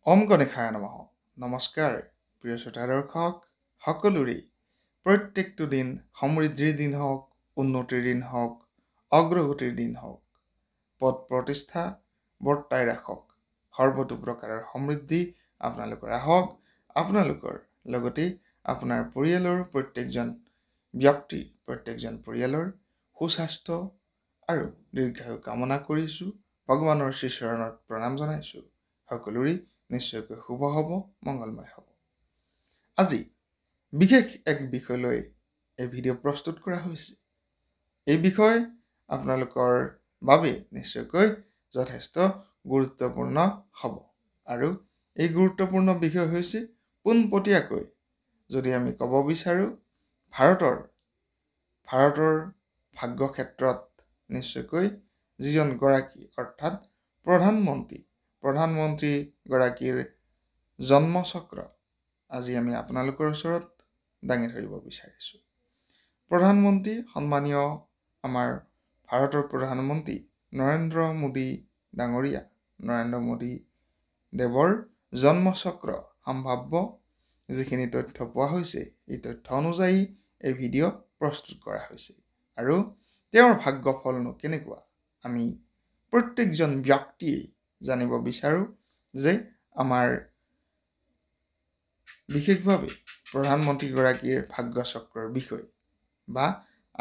ওম গণেশায় নমঃ। নমস্কাৰ প্ৰিয় শ্ৰোতা দৰ্শক সকলোৰে প্ৰত্যেকটো দিন সমৃদ্ধিৰ দিন হওক, উন্নতিৰ দিন হওক, অগ্ৰগতিৰ দিন হওক, পদ প্ৰতিষ্ঠা বৰ্তাই ৰাখক, সৰ্বতো প্ৰকাৰৰ সমৃদ্ধি আপোনালোকৰ আহক। আপোনালোকৰ লগতে আপোনাৰ পৰিয়ালৰ প্ৰত্যেকজন ব্যক্তি, প্ৰত্যেকজন পৰিয়ালৰ সুস্বাস্থ্য আৰু দীৰ্ঘায়ু কামনা কৰিছোঁ। ভগৱানৰ শ্ৰীচৰণত প্ৰণাম জনাইছোঁ। সকলোৰে নিশ্চয়কৈ শুভ হ'ব, মংগলময় হ'ব। আজি বিশেষ এক বিষয় লৈ এই ভিডিঅ' প্ৰস্তুত কৰা হৈছে। এই বিষয় আপোনালোকৰ বাবে নিশ্চয়কৈ যথেষ্ট গুৰুত্বপূৰ্ণ হ'ব আৰু এই গুৰুত্বপূৰ্ণ বিষয় হৈছে পোনপটীয়াকৈ যদি আমি ক'ব বিচাৰোঁ ভাৰতৰ ভাগ্য ক্ষেত্ৰত নিশ্চয়কৈ যিজন গৰাকী অৰ্থাৎ প্ৰধানমন্ত্ৰী গৰাকীৰ জন্মচক্ৰ আজি আমি আপোনালোকৰ ওচৰত দাঙি ধৰিব বিচাৰিছোঁ। প্ৰধানমন্ত্ৰী সন্মানীয় আমাৰ ভাৰতৰ প্ৰধানমন্ত্ৰী নৰেন্দ্ৰ মোদী ডাঙৰীয়া, নৰেন্দ্ৰ মোদী দেৱৰ জন্মচক্ৰ সম্ভাৱ্য যিখিনি তথ্য পোৱা হৈছে, এই তথ্য অনুযায়ী এই ভিডিঅ' প্ৰস্তুত কৰা হৈছে আৰু তেওঁৰ ভাগ্যফলনো কেনেকুৱা আমি প্ৰত্যেকজন ব্যক্তিয়ে জানিব বিচাৰোঁ যে আমাৰ বিশেষভাৱে প্ৰধানমন্ত্ৰীগৰাকীৰ ভাগ্যচক্ৰৰ বিষয়ে, বা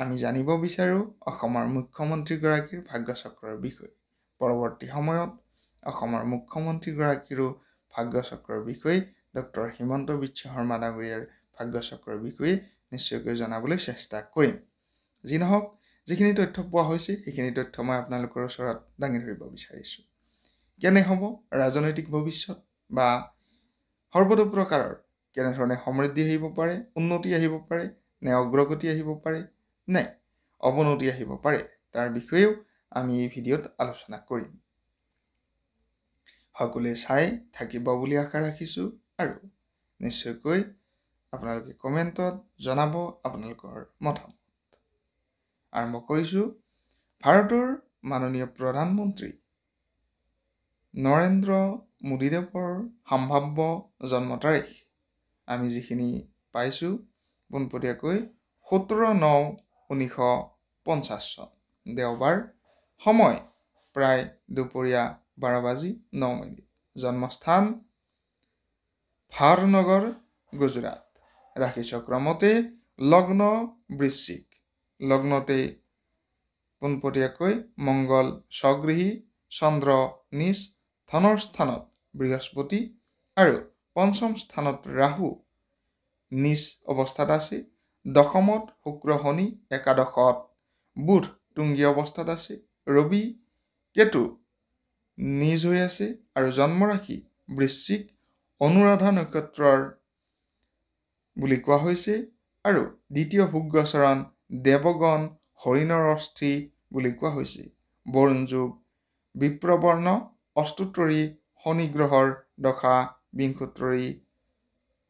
আমি জানিব বিচাৰোঁ অসমৰ মুখ্যমন্ত্ৰীগৰাকীৰ ভাগ্যচক্ৰৰ বিষয়ে। পৰৱৰ্তী সময়ত অসমৰ মুখ্যমন্ত্ৰীগৰাকীৰো ভাগ্যচক্ৰৰ বিষয়ে, ডক্টৰ হিমন্ত বিশ্ব শৰ্মা ডাঙৰীয়াৰ ভাগ্যচক্ৰৰ বিষয়ে নিশ্চয়কৈ জনাবলৈ চেষ্টা কৰিম। যি নহওক, যিখিনি তথ্য পোৱা হৈছে সেইখিনি তথ্য মই আপোনালোকৰ ওচৰত দাঙি ধৰিব বিচাৰিছোঁ। কেনে হ'ব ৰাজনৈতিক ভৱিষ্যত, বা সৰ্বতো প্ৰকাৰৰ কেনেধৰণে সমৃদ্ধি আহিব পাৰে, উন্নতি আহিব পাৰে, নে অগ্ৰগতি আহিব পাৰে, নে অৱনতি আহিব পাৰে, তাৰ বিষয়েও আমি এই ভিডিঅ'ত আলোচনা কৰিম। সকলোৱে চাই থাকিব বুলি আশা ৰাখিছোঁ আৰু নিশ্চয়কৈ আপোনালোকে কমেণ্টত জনাব আপোনালোকৰ মতামত। আৰম্ভ কৰিছোঁ। ভাৰতৰ মাননীয় প্ৰধানমন্ত্ৰী নৰেন্দ্ৰ মোদীদেৱৰ সম্ভাৱ্য জন্ম তাৰিখ আমি যিখিনি পাইছোঁ পোনপটীয়াকৈ 17/9/1950 চন দেওবাৰ, সময় প্ৰায় দুপৰীয়া 12:09। জন্মস্থান ভাৰনগৰ, গুজৰাট। ৰাশিচক্ৰ মতে লগ্ন বৃশ্চিক, লগ্নতে পোনপটীয়াকৈ মংগল স্বগৃহী, চন্দ্ৰ নিজ, ধনৰ স্থানত বৃহস্পতি আৰু পঞ্চম স্থানত ৰাহু নিজ অৱস্থাত আছে। দশমত শুক্ৰ শনি, একাদশত বুধ তুংগী অৱস্থাত আছে। ৰবি কেতু নিজ হৈ আছে আৰু জন্মৰাশি বৃশ্চিক, অনুৰাধা নক্ষত্ৰৰ বুলি কোৱা হৈছে আৰু দ্বিতীয় ভোগ্যচৰণ দেৱগণ, হৰিণৰ অস্থি বুলি কোৱা হৈছে। বৰুণ যোগ, বিপ্ৰবৰ্ণ, অষ্টোত্তৰী শনি গ্ৰহৰ দশা, বিংশোত্তৰী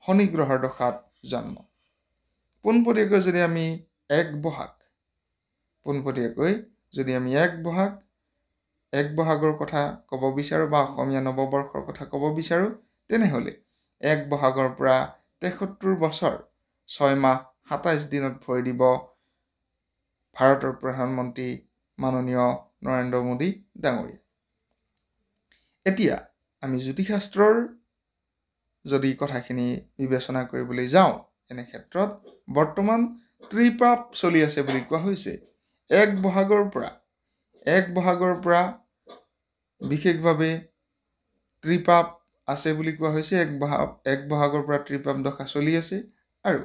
শনি গ্ৰহৰ দশাত জন্ম। পোনপটীয়াকৈ যদি আমি এক বহাগৰ কথা ক'ব বিচাৰোঁ, বা অসমীয়া নৱবৰ্ষৰ কথা ক'ব বিচাৰোঁ, তেনেহ'লে 1 বহাগৰ পৰা 73 বছৰ 6 মাহ 27 দিনত ভৰি দিব ভাৰতৰ প্ৰধানমন্ত্ৰী মাননীয় নৰেন্দ্ৰ মোদী ডাঙৰীয়া। এতিয়া আমি জ্যোতিষশাস্ত্ৰৰ যদি কথাখিনি বিবেচনা কৰিবলৈ যাওঁ, এনে ক্ষেত্ৰত বৰ্তমান ত্ৰিপাপ চলি আছে বুলি কোৱা হৈছে। 1 বহাগৰ পৰা বিশেষভাৱে ত্ৰিপাপ আছে বুলি কোৱা হৈছে। 1 বহাগৰ পৰা ত্ৰিপাপ দশা চলি আছে আৰু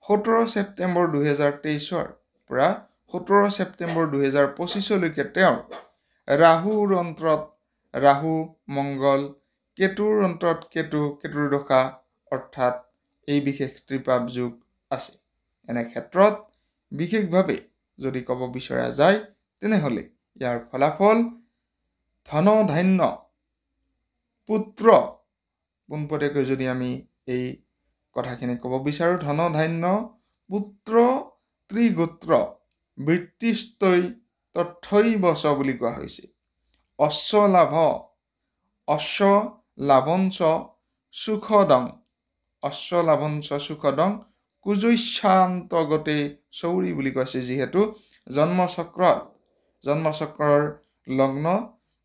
17 ছেপ্টেম্বৰ 2023 পৰা 17 ছেপ্টেম্বৰ 2025 তেওঁৰ ৰাহুৰ অন্তৰত ৰাহু, মংগল, কেতুৰ অন্তৰত কেতুৰ দশা, অৰ্থাৎ এই বিশেষ ত্ৰিপাপ যুগ আছে। এনে ক্ষেত্ৰত বিশেষভাৱে যদি ক'ব বিচৰা যায়, তেনেহ'লে ইয়াৰ ফলাফল ধন ধান্য পুত্ৰ, পোনপটীয়াকৈ যদি আমি এই কথাখিনি ক'ব বিচাৰোঁ, ধন ধান্য পুত্ৰ ত্ৰিগোত্ৰ বৃত্তিস্তৈ তথৈবচ বুলি কোৱা হৈছে। অশ্ব লাভঞ্চ সুখদং অশ্ব লাভঞ্চ সুখদং কুজস্যান্তগতে চৌৰি বুলি কৈছে যিহেতু জন্মচক্ৰৰ লগ্ন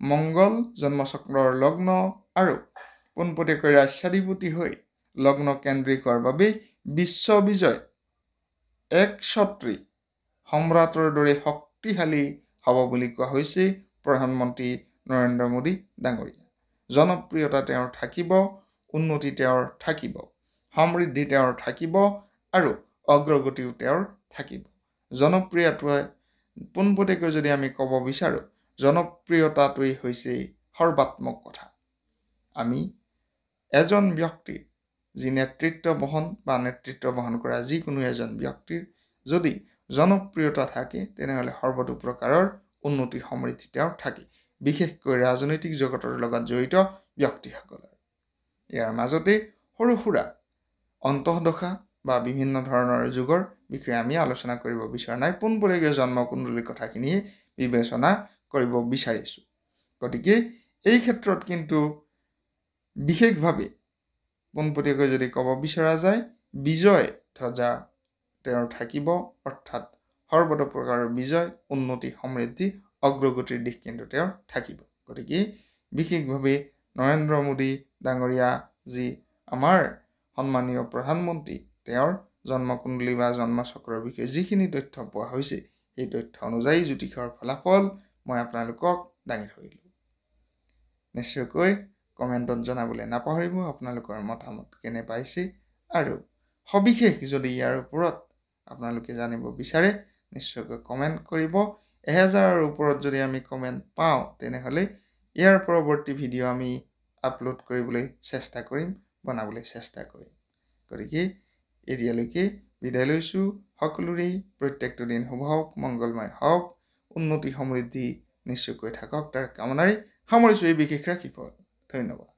মংগল জন্মচক্ৰৰ লগ্ন আৰু পোনপটীয়াকৈ ৰাস্যাধিপতি হৈ লগ্ন কেন্দ্ৰিক হোৱাৰ বাবে বিশ্ববিজয় এক ছত্ৰী সম্ৰাটৰ দৰে শক্তিশালী হ'ব বুলি কোৱা হৈছে প্ৰধানমন্ত্ৰী নৰেন্দ্ৰ মোদী ডাঙৰীয়া। জনপ্ৰিয়তা তেওঁৰ থাকিব, উন্নতি তেওঁৰ থাকিব, সমৃদ্ধি তেওঁৰ থাকিব আৰু অগ্ৰগতিও তেওঁৰ থাকিব। জনপ্ৰিয়তাই পোনপটীয়াকৈ যদি আমি ক'ব বিচাৰোঁ, জনপ্ৰিয়তাটোৱেই হৈছে সৰ্বাত্মক কথা। আমি এজন ব্যক্তিৰ যি নেতৃত্ব বহন কৰা যিকোনো এজন ব্যক্তিৰ যদি জনপ্ৰিয়তা থাকে তেনেহ'লে সৰ্বতো প্ৰকাৰৰ উন্নতি সমৃদ্ধি তেওঁৰ থাকে, বিশেষকৈ ৰাজনৈতিক জগতৰ লগত জড়িত ব্যক্তিসকলৰ। ইয়াৰ মাজতে সৰু সুৰা অন্তৰ্দশা বা বিভিন্ন ধৰণৰ যুগৰ বিষয়ে আমি আলোচনা কৰিব বিচৰা নাই, পোনপটীয়াকৈ জন্মকুণ্ডলীৰ কথাখিনিয়ে বিবেচনা কৰিব বিচাৰিছোঁ। গতিকে এই ক্ষেত্ৰত কিন্তু বিশেষভাৱে পোনপটীয়াকৈ যদি ক'ব বিচৰা যায়, বিজয় ধ্বজা তেওঁৰ থাকিব, অৰ্থাৎ সৰ্বতো প্ৰকাৰৰ বিজয়, উন্নতি, সমৃদ্ধি, অগ্ৰগতিৰ দিশ কিন্তু তেওঁৰ থাকিব। গতিকে বিশেষভাৱে নৰেন্দ্ৰ মোদী ডাঙৰীয়া যি আমাৰ সন্মানীয় প্ৰধানমন্ত্ৰী, তেওঁৰ জন্মকুণ্ডলী বা জন্মচক্ৰৰ বিষয়ে যিখিনি তথ্য পোৱা হৈছে, সেই তথ্য অনুযায়ী জ্যোতিষৰ ফলাফল মই আপোনালোকক দাঙি ধৰিলোঁ। নিশ্চয়কৈ কমেণ্টত জনাবলৈ নাপাহৰিব আপোনালোকৰ মতামত কেনে পাইছে, আৰু সবিশেষ যদি ইয়াৰ ওপৰত আপোনালোকে জানিব বিচাৰে নিশ্চয়কৈ কমেণ্ট কৰিব। 1000ৰ ওপৰত যদি আমি কমেণ্ট পাওঁ তেনেহ'লে ইয়াৰ পৰৱৰ্তী ভিডিঅ' আমি আপলোড কৰিবলৈ চেষ্টা কৰিম, বনাবলৈ চেষ্টা কৰিম। গতিকে এতিয়ালৈকে বিদায় লৈছোঁ। সকলোৰে প্ৰত্যেকটো দিন শুভ হওক, মংগলময় হওক, উন্নতি সমৃদ্ধি নিশ্চয়কৈ থাকক তাৰ কামনাৰে সামৰিছোঁ এই বিশেষ ৰাশিফল। ধন্যবাদ।